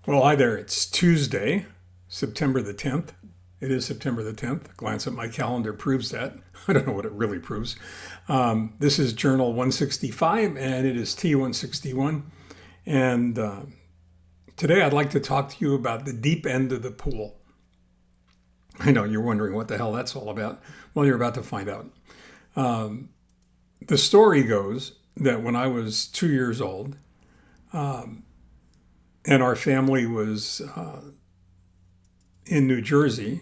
Well, hi there. It's Tuesday, September the 10th. It is September the 10th. A glance at my calendar proves that. I don't know what it really proves. This is Journal 165, and it is T+161. And today I'd like to talk to you about the deep end of the pool. I know you're wondering what the hell that's all about. Well, you're about to find out. The story goes that when I was 2 years old, and our family was in New Jersey,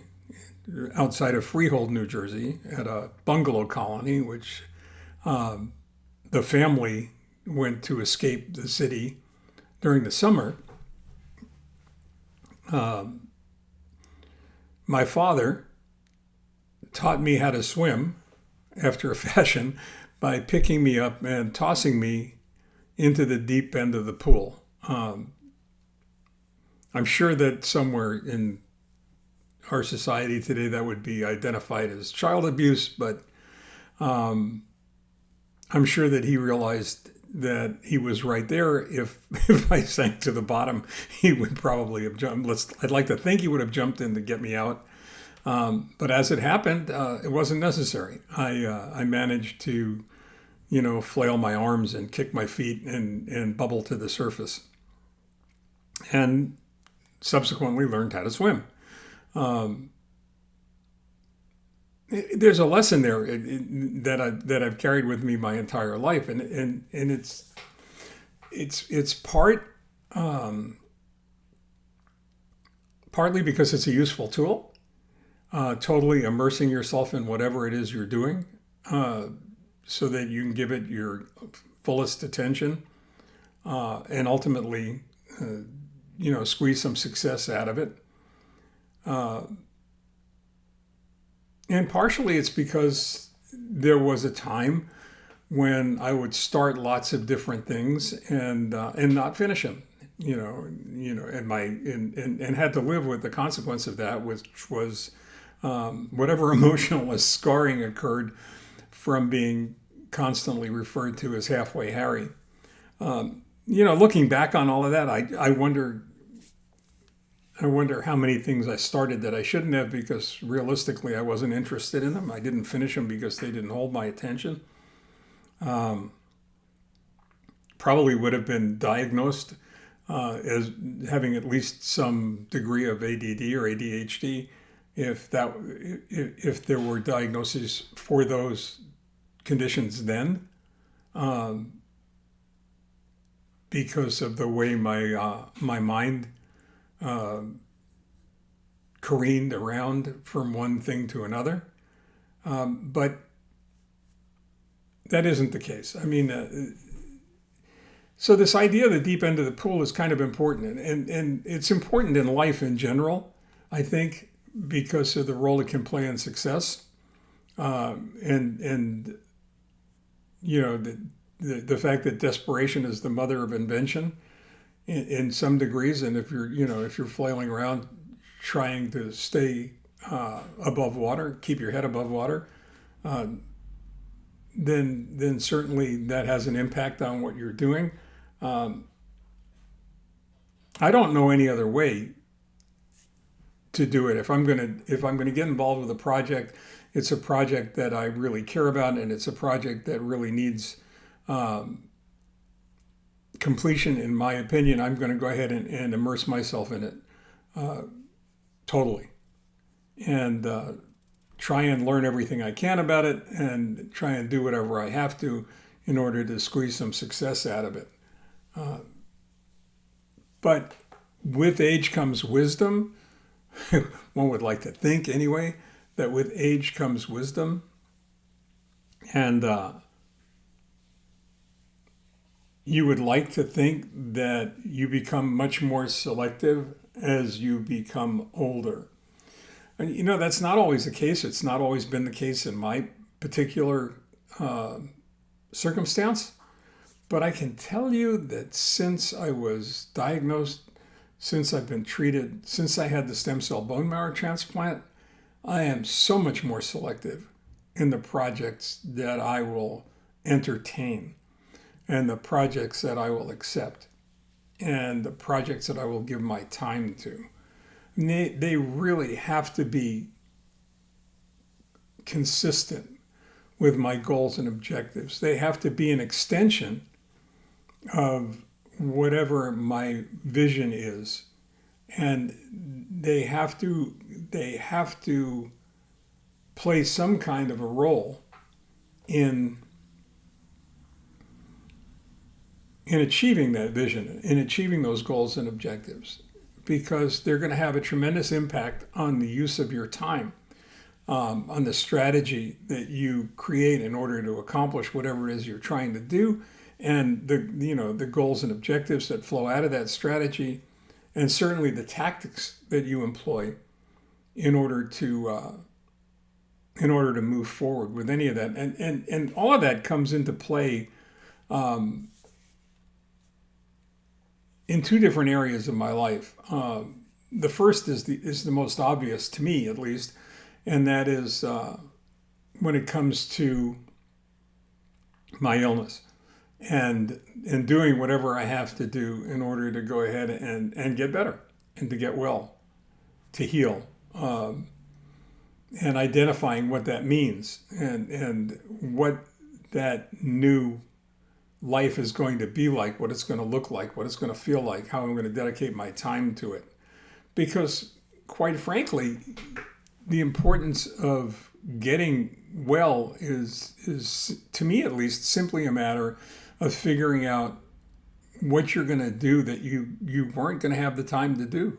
outside of Freehold, New Jersey, at a bungalow colony, which the family went to escape the city during the summer. My father taught me how to swim after a fashion by picking me up and tossing me into the deep end of the pool. I'm sure that somewhere in our society today that would be identified as child abuse, but I'm sure that he realized that he was right there. If I sank to the bottom, he would probably have jumped. I'd like to think he would have jumped in to get me out. But as it happened, it wasn't necessary. I managed to, flail my arms and kick my feet and bubble to the surface, and subsequently learned how to swim. There's a lesson there that I've carried with me my entire life, and it's partly because it's a useful tool, totally immersing yourself in whatever it is you're doing, so that you can give it your fullest attention, and ultimately, squeeze some success out of it. And partially it's because there was a time when I would start lots of different things and not finish them, and had to live with the consequence of that, which was whatever emotional scarring occurred from being constantly referred to as halfway Harry. Looking back on all of that, I wonder how many things I started that I shouldn't have, because realistically I wasn't interested in them. I didn't finish them because they didn't hold my attention. Probably would have been diagnosed as having at least some degree of ADD or ADHD if there were diagnoses for those conditions then, because of the way my mind careened around from one thing to another. But that isn't the case. I mean, so this idea of the deep end of the pool is kind of important. And it's important in life in general, I think, because of the role it can play in success. And the fact that desperation is the mother of invention in some degrees, and if you're flailing around trying to stay above water, keep your head above water, then certainly that has an impact on what you're doing. I don't know any other way to do it. If I'm gonna get involved with a project, it's a project that I really care about, and it's a project that really needs completion, in my opinion. I'm going to go ahead and immerse myself in it totally, and try and learn everything I can about it, and try and do whatever I have to in order to squeeze some success out of it. But with age comes wisdom. One would like to think, anyway, that with age comes wisdom, and you would like to think that you become much more selective as you become older. And that's not always the case. It's not always been the case in my particular circumstance. But I can tell you that since I was diagnosed, since I've been treated, since I had the stem cell bone marrow transplant, I am so much more selective in the projects that I will entertain and the projects that I will accept. and the projects that I will give my time to. And they really have to be consistent with my goals and objectives. They have to be an extension of whatever my vision is. And they have to play some kind of a role in achieving that vision, in achieving those goals and objectives, because they're going to have a tremendous impact on the use of your time, on the strategy that you create in order to accomplish whatever it is you're trying to do, and the goals and objectives that flow out of that strategy, and certainly the tactics that you employ in order to move forward with any of that. And all of that comes into play in two different areas of my life. The first is the most obvious to me, at least, and that is when it comes to my illness and doing whatever I have to do in order to go ahead and get better and to get well, to heal, and identifying what that means and what that new life is going to be like, what it's going to look like, what it's going to feel like, how I'm going to dedicate my time to it. Because quite frankly, the importance of getting well is to me at least simply a matter of figuring out what you're going to do that you weren't going to have the time to do,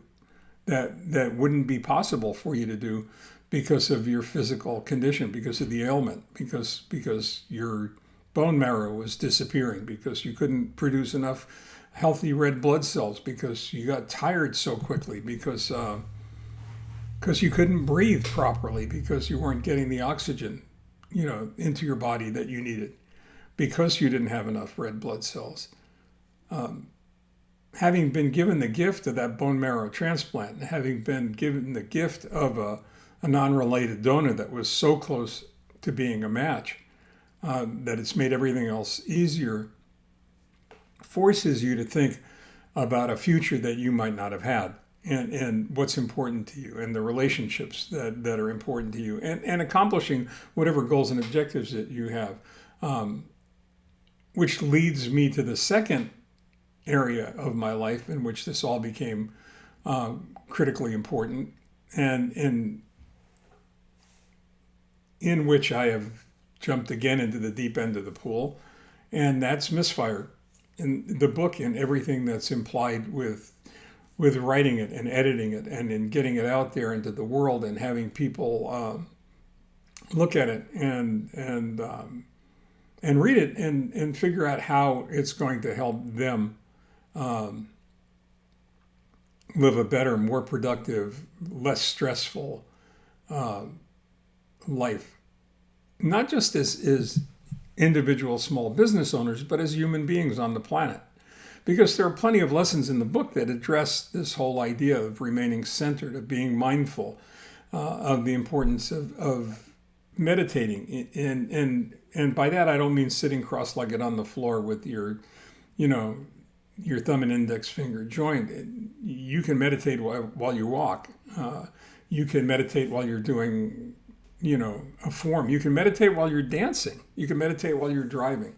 that wouldn't be possible for you to do because of your physical condition, because of the ailment, because your bone marrow was disappearing, because you couldn't produce enough healthy red blood cells, because you got tired so quickly, because you couldn't breathe properly, because you weren't getting the oxygen, into your body that you needed, because you didn't have enough red blood cells. Having been given the gift of that bone marrow transplant, and having been given the gift of a non-related donor that was so close to being a match, that it's made everything else easier, forces you to think about a future that you might not have had, and what's important to you, and the relationships that are important to you, and accomplishing whatever goals and objectives that you have, which leads me to the second area of my life in which this all became critically important, and in which I have jumped again into the deep end of the pool, and that's Misfire, in the book and everything that's implied with writing it and editing it and in getting it out there into the world and having people look at it and read it and figure out how it's going to help them live a better, more productive, less stressful life. Not just as individual small business owners, but as human beings on the planet. Because there are plenty of lessons in the book that address this whole idea of remaining centered, of being mindful, of the importance of meditating. And by that, I don't mean sitting cross-legged on the floor with your thumb and index finger joined. You can meditate while you walk. You can meditate while you're doing a form. You can meditate while you're dancing. You can meditate while you're driving,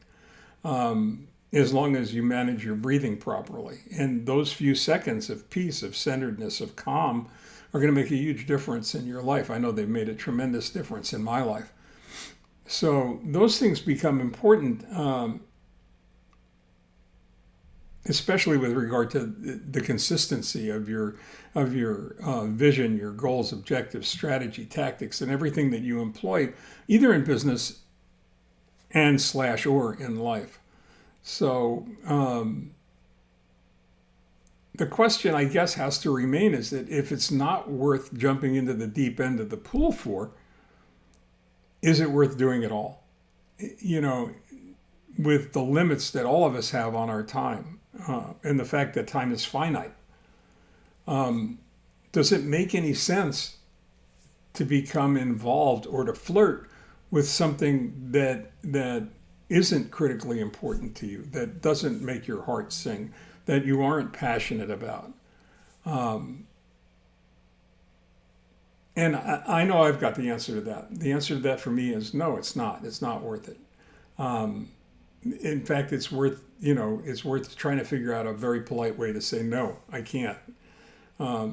as long as you manage your breathing properly. And those few seconds of peace, of centeredness, of calm are going to make a huge difference in your life. I know they've made a tremendous difference in my life. So those things become important, especially with regard to the consistency of your vision, your goals, objectives, strategy, tactics, and everything that you employ, either in business or in life. So the question, I guess, has to remain is that if it's not worth jumping into the deep end of the pool for, is it worth doing it all? With the limits that all of us have on our time, and the fact that time is finite. Does it make any sense to become involved or to flirt with something that isn't critically important to you, that doesn't make your heart sing, that you aren't passionate about. And I know I've got the answer to that. The answer to that for me is no, it's not. It's not worth it. In fact, it's worth, it's worth trying to figure out a very polite way to say, no, I can't. Or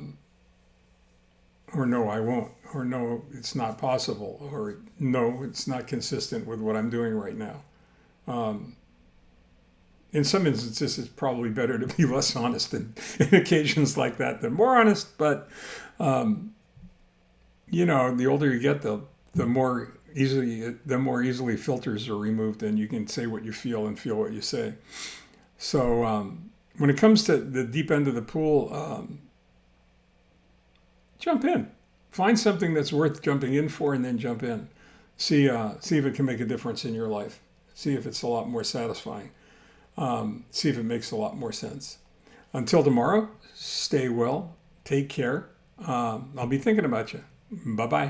no, I won't. Or no, it's not possible. Or no, it's not consistent with what I'm doing right now. In some instances, it's probably better to be less honest in occasions like that than more honest. But, the older you get, the more easily filters are removed, and you can say what you feel and feel what you say. So when it comes to the deep end of the pool, jump in. Find something that's worth jumping in for, and then jump in. See if it can make a difference in your life. See if it's a lot more satisfying. See if it makes a lot more sense. Until tomorrow, stay well. Take care. I'll be thinking about you. Bye-bye.